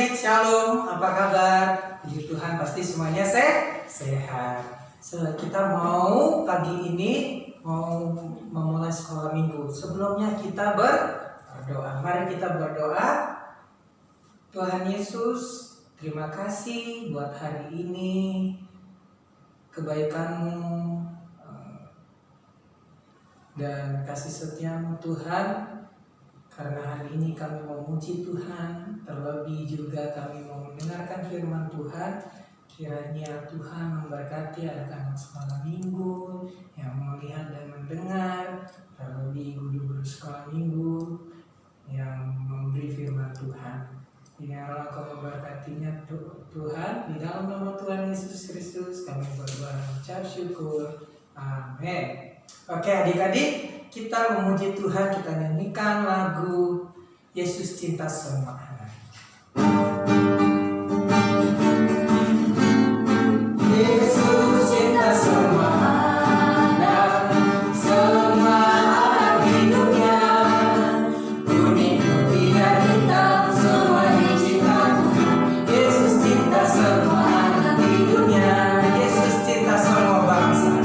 adik-adik, shalom, apa kabar? Puji Tuhan pasti semuanya sehat. Kita mau pagi ini mau memulai sekolah minggu. Sebelumnya kita berdoa. Mari kita berdoa. Tuhan Yesus, terima kasih buat hari ini, kebaikan-Mu dan kasih setia-Mu Tuhan. Karena hari ini kami memuji Tuhan, terlebih juga kami mau mendengarkan firman Tuhan. Kiranya Tuhan memberkati anak-anak sekolah minggu yang melihat dan mendengar, terlebih guru-guru sekolah minggu yang memberi firman Tuhan. Biarlah Kau memberkatinya Tuhan, di dalam nama Tuhan Yesus Kristus kami berdoa dan ucap syukur. Amin. Oke adik-adik, kita memuji Tuhan, kita nyanyikan lagu Yesus Cinta Semua Anak. Yesus cinta semua anak, semua anak di dunia. Kuning, putih dan hitam, semua dicinta Tuhan. Yesus cinta semua anak di dunia. Yesus cinta semua bangsa.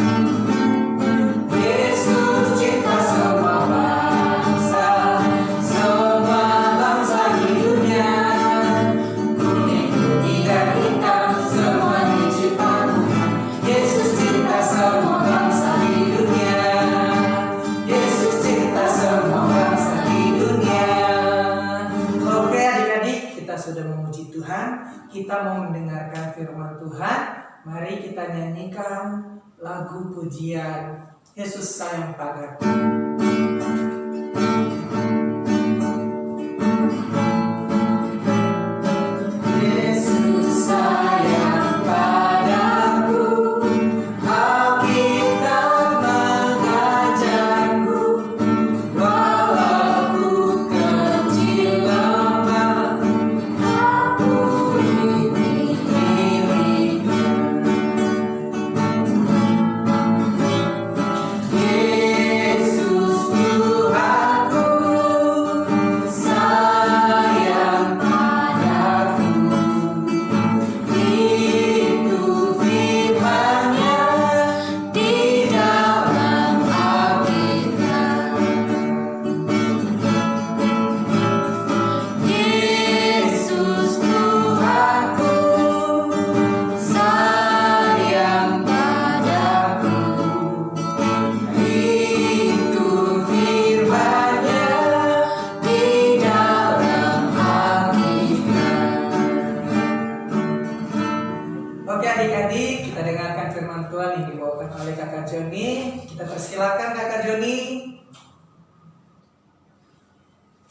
Sudah memuji Tuhan, kita mau mendengarkan firman Tuhan. Mari kita nyanyikan lagu pujian Yesus sayang padaku. Yesus sayang padaku, Alkitab mengajarku, walau ku kecil lemah,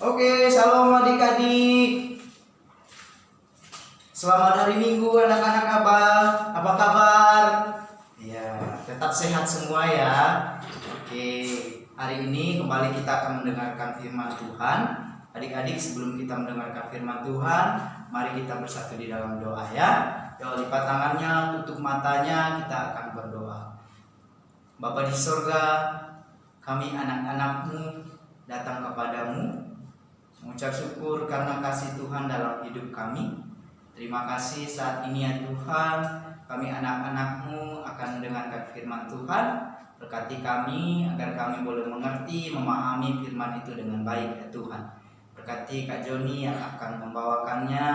Oke, shalom adik-adik. Selamat hari Minggu anak-anak Abah. Apa kabar? Ya, tetap sehat semua ya. Oke, hari ini kembali kita akan mendengarkan firman Tuhan. Adik-adik, sebelum kita mendengarkan firman Tuhan, mari kita bersatu di dalam doa ya. Jangan lipat tangannya, tutup matanya, kita akan berdoa. Bapa di sorga, kami anak-anak-Mu datang kepadamu, mengucap syukur karena kasih Tuhan dalam hidup kami. Terima kasih saat ini ya Tuhan, kami anak-anak-Mu akan mendengarkan firman Tuhan. Berkati kami agar kami boleh mengerti, memahami firman itu dengan baik ya Tuhan. Berkati Kak Joni yang akan membawakannya,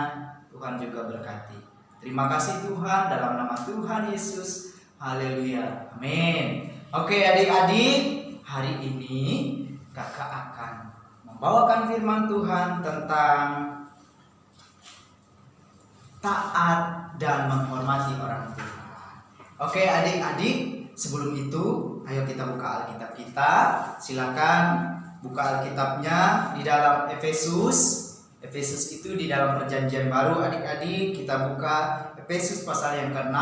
Tuhan juga berkati. Terima kasih Tuhan, dalam nama Tuhan Yesus. Haleluya, amin. Oke adik-adik, hari ini kakak akan membawakan firman Tuhan tentang taat dan menghormati orang tua. Oke adik-adik, sebelum itu ayo kita buka Alkitab kita. Silakan buka Alkitabnya di dalam Efesus. Efesus itu di dalam perjanjian baru adik-adik. Kita buka Efesus pasal yang ke-6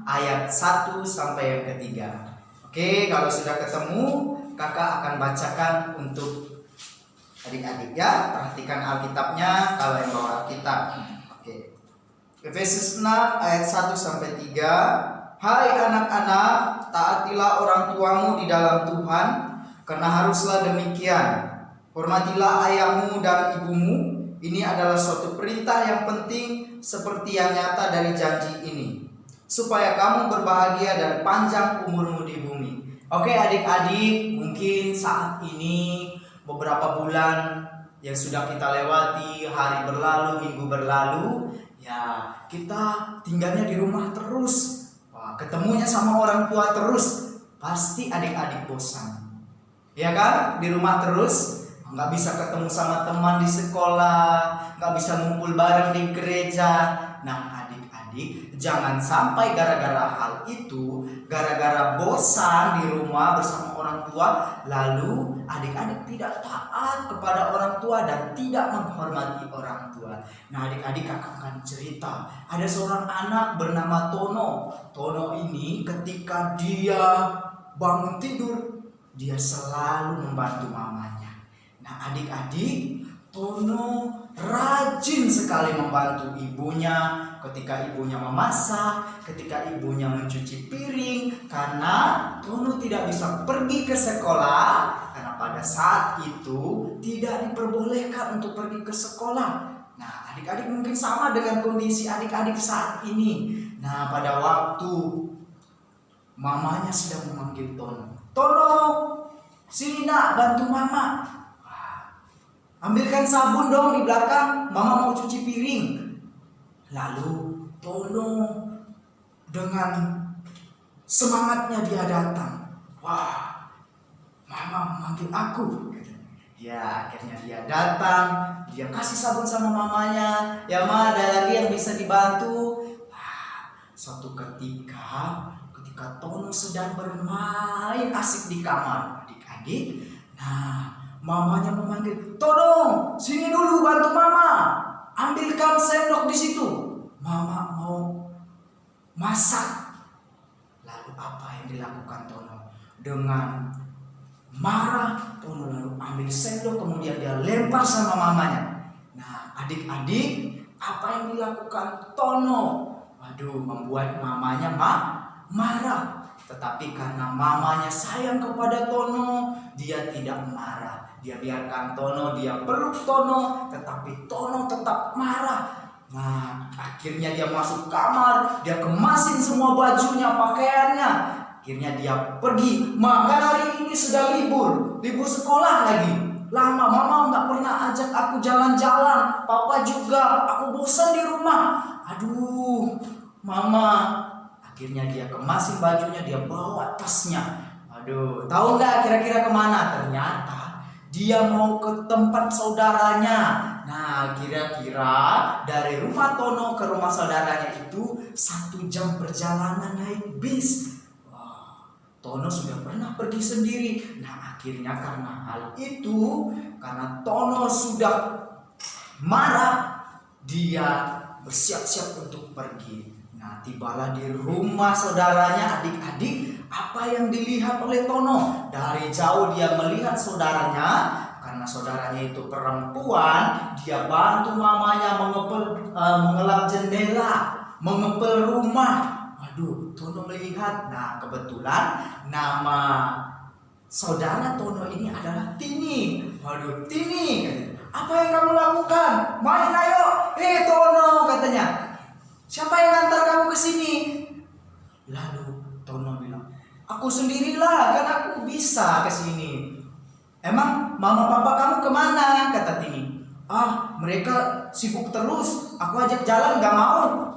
ayat 1 sampai yang ke-3. Oke, kalau sudah ketemu, kakak akan bacakan untuk adik-adik ya. Perhatikan Alkitabnya kalau yang bawa Alkitab. Oke. Efesus 6 ayat 1 sampai 3. Hai anak-anak, taatilah orang tuamu di dalam Tuhan, karena haruslah demikian. Hormatilah ayahmu dan ibumu, ini adalah suatu perintah yang penting seperti yang nyata dari janji ini, supaya kamu berbahagia dan panjang umurmu di bumi. Oke adik-adik, mungkin saat ini beberapa bulan yang sudah kita lewati, hari berlalu, minggu berlalu, ya kita tinggalnya di rumah terus. Wah, ketemunya sama orang tua terus, pasti adik-adik bosan. Ya kan? Di rumah terus, nggak bisa ketemu sama teman di sekolah, nggak bisa ngumpul bareng di gereja. Nah adik-adik, jangan sampai gara-gara hal itu, gara-gara bosan di rumah bersama orang tua, lalu adik-adik tidak taat kepada orang tua dan tidak menghormati orang tua. Nah adik-adik, kakak akan cerita, ada seorang anak bernama Tono. Tono ini ketika dia bangun tidur, dia selalu membantu mamanya. Nah adik-adik, Tono rajin sekali membantu ibunya ketika ibunya memasak, ketika ibunya mencuci piring, karena Tono tidak bisa pergi ke sekolah karena pada saat itu tidak diperbolehkan untuk pergi ke sekolah. Nah adik-adik mungkin sama dengan kondisi adik-adik saat ini. Nah pada waktu mamanya sedang memanggil Tono, Tono, sini nak, bantu mama. Ambilkan sabun dong di belakang, mama mau cuci piring. Lalu Tono dengan semangatnya dia datang. Wah, mama memanggil aku. Ya akhirnya dia datang, dia kasih sabun sama mamanya. Ya ma, ada lagi yang bisa dibantu. Suatu ketika Tono sedang bermain asik di kamar, adik-adik. Nah mamanya memanggil, Tono, sini dulu bantu mama. Ambilkan sendok di situ. Mama mau masak. Lalu apa yang dilakukan Tono? Dengan marah, Tono lalu ambil sendok, kemudian dia lempar sama mamanya. Nah adik-adik, apa yang dilakukan Tono? Waduh, membuat mamanya marah. Tetapi karena mamanya sayang kepada Tono, dia tidak marah. Dia biarkan Tono, dia peluk Tono, tetapi Tono tetap marah. Nah akhirnya dia masuk kamar, dia kemasin semua bajunya, pakaiannya. Akhirnya dia pergi. Maka hari ini sudah libur sekolah lagi. Lama mama nggak pernah ajak aku jalan-jalan, papa juga, aku bosan di rumah. Aduh mama. Akhirnya dia kemasin bajunya, dia bawa tasnya. Aduh, tahu nggak kira-kira kemana? Ternyata dia mau ke tempat saudaranya. Nah kira-kira dari rumah Tono ke rumah saudaranya itu 1 jam perjalanan naik bis. Wah, Tono sudah pernah pergi sendiri. Nah akhirnya karena hal itu, karena Tono sudah marah, dia bersiap-siap untuk pergi. Nah tibalah di rumah saudaranya, adik-adik, apa yang dilihat oleh Tono? Dari jauh dia melihat saudaranya, karena saudaranya itu perempuan, dia bantu mamanya mengelap jendela, mengepel rumah. Waduh, Tono melihat. Nah kebetulan nama saudara Tono ini adalah Tini. Waduh, Tini, apa yang kamu lakukan? Main ayo. Tono, katanya, siapa yang antar kamu ke sini? Lalu Tono bilang, aku sendirilah, kan aku bisa ke sini. Emang mama papa kamu kemana? Kata Tini. Mereka sibuk terus, aku ajak jalan gak mau.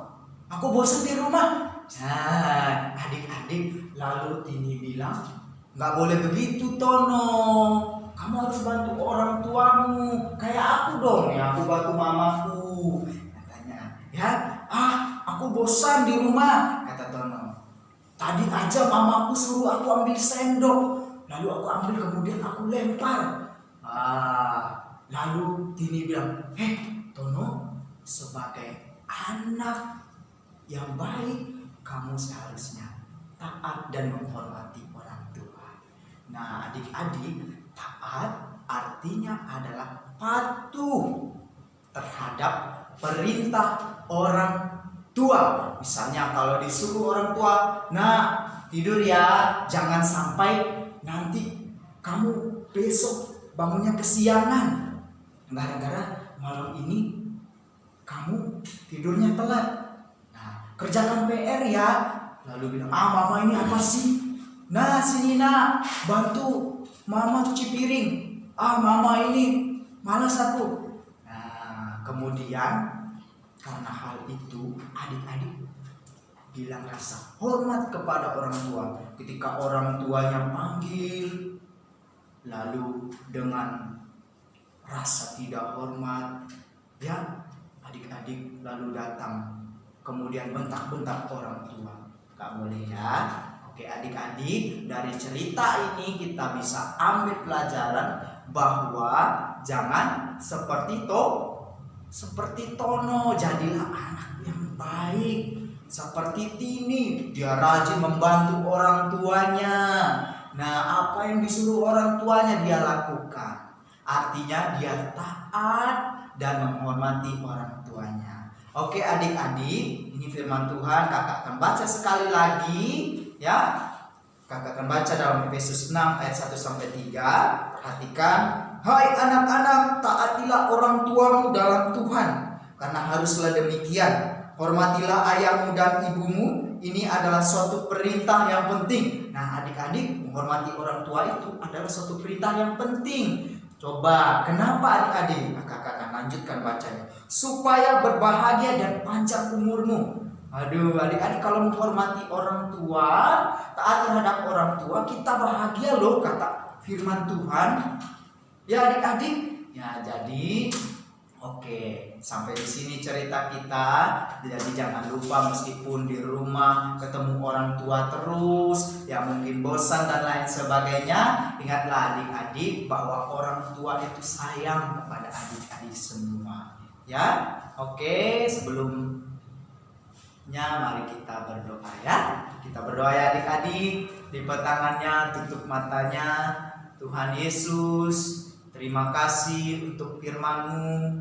Aku bosan di rumah. Nah adik-adik, lalu Tini bilang, gak boleh begitu Tono, kamu harus bantu orang tuamu. Kayak aku dong, ya aku bantu mamaku. Katanya, ya aku bosan di rumah, kata Tono. Tadi aja mamaku suruh aku ambil sendok, lalu aku ambil, kemudian aku lempar. Lalu Tini bilang, Tono, sebagai anak yang baik, kamu seharusnya taat dan menghormati orang tua. Nah adik-adik, taat artinya adalah patuh terhadap perintah orang tua. Misalnya kalau disuruh orang tua, nah tidur ya, jangan sampai nanti kamu besok bangunnya kesiangan gara-gara malam ini kamu tidurnya telat. Nah, kerjakan PR ya. Lalu bilang, mama ini apa sih? Nah, sini nak, bantu mama cuci piring. Mama ini malas aku. Nah, kemudian karena hal itu adik-adik bilang rasa hormat kepada orang tua. Ketika orang tuanya panggil, lalu dengan rasa tidak hormat, ya adik-adik lalu datang, kemudian bentak-bentak orang tua. Gak boleh ya. Oke adik-adik, dari cerita ini kita bisa ambil pelajaran bahwa jangan seperti Tono, jadilah anak yang baik. Seperti Tini, dia rajin membantu orang tuanya. Nah, apa yang disuruh orang tuanya dia lakukan. Artinya dia taat dan menghormati orang tuanya. Oke adik-adik, ini firman Tuhan. Kakak akan baca sekali lagi ya. Kakak akan baca dalam Efesus 6 ayat 1-3. Perhatikan, hai anak-anak, taatilah orang tuamu dalam Tuhan, karena haruslah demikian. Hormatilah ayahmu dan ibumu. Ini adalah suatu perintah yang penting. Nah adik-adik, menghormati orang tua itu adalah suatu perintah yang penting. Coba, kenapa adik-adik? Kakak akan lanjutkan bacanya. Supaya berbahagia dan panjang umurmu. Aduh adik-adik, kalau menghormati orang tua, taat terhadap orang tua, kita bahagia loh, kata firman Tuhan. Ya adik-adik. Ya jadi oke, sampai di sini cerita kita. Jadi jangan lupa meskipun di rumah ketemu orang tua terus, ya mungkin bosan dan lain sebagainya, ingatlah adik-adik bahwa orang tua itu sayang kepada adik-adik semua. Ya, oke, sebelumnya mari kita berdoa ya. Kita berdoa ya adik-adik. Lipat tangannya, tutup matanya. Tuhan Yesus, terima kasih untuk firman-Mu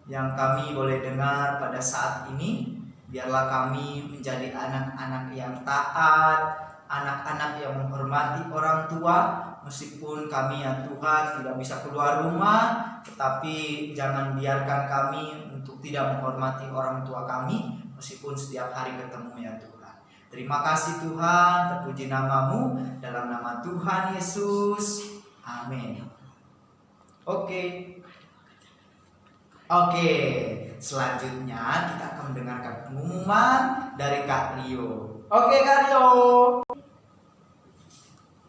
yang kami boleh dengar pada saat ini. Biarlah kami menjadi anak-anak yang taat, anak-anak yang menghormati orang tua. Meskipun kami ya Tuhan tidak bisa keluar rumah, tetapi jangan biarkan kami untuk tidak menghormati orang tua kami, meskipun setiap hari ketemu ya Tuhan. Terima kasih Tuhan, terpuji nama-Mu, dalam nama Tuhan Yesus, amin. Oke, selanjutnya kita akan mendengarkan pengumuman dari Kak Rio. Oke Kak Rio.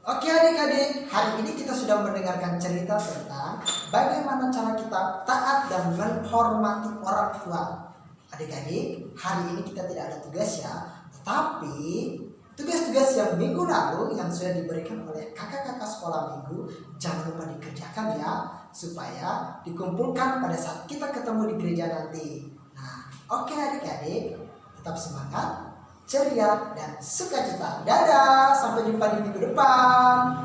Oke adik-adik, hari ini kita sudah mendengarkan cerita tentang bagaimana cara kita taat dan menghormati orang tua. Adik-adik, hari ini kita tidak ada tugas ya, tetapi tugas-tugas yang minggu lalu yang sudah diberikan oleh kakak-kakak sekolah minggu, jangan lupa dikerjakan ya, supaya dikumpulkan pada saat kita ketemu di gereja nanti. Nah, oke adik-adik, tetap semangat, ceria, dan sukacita. Dadah, sampai jumpa di minggu depan.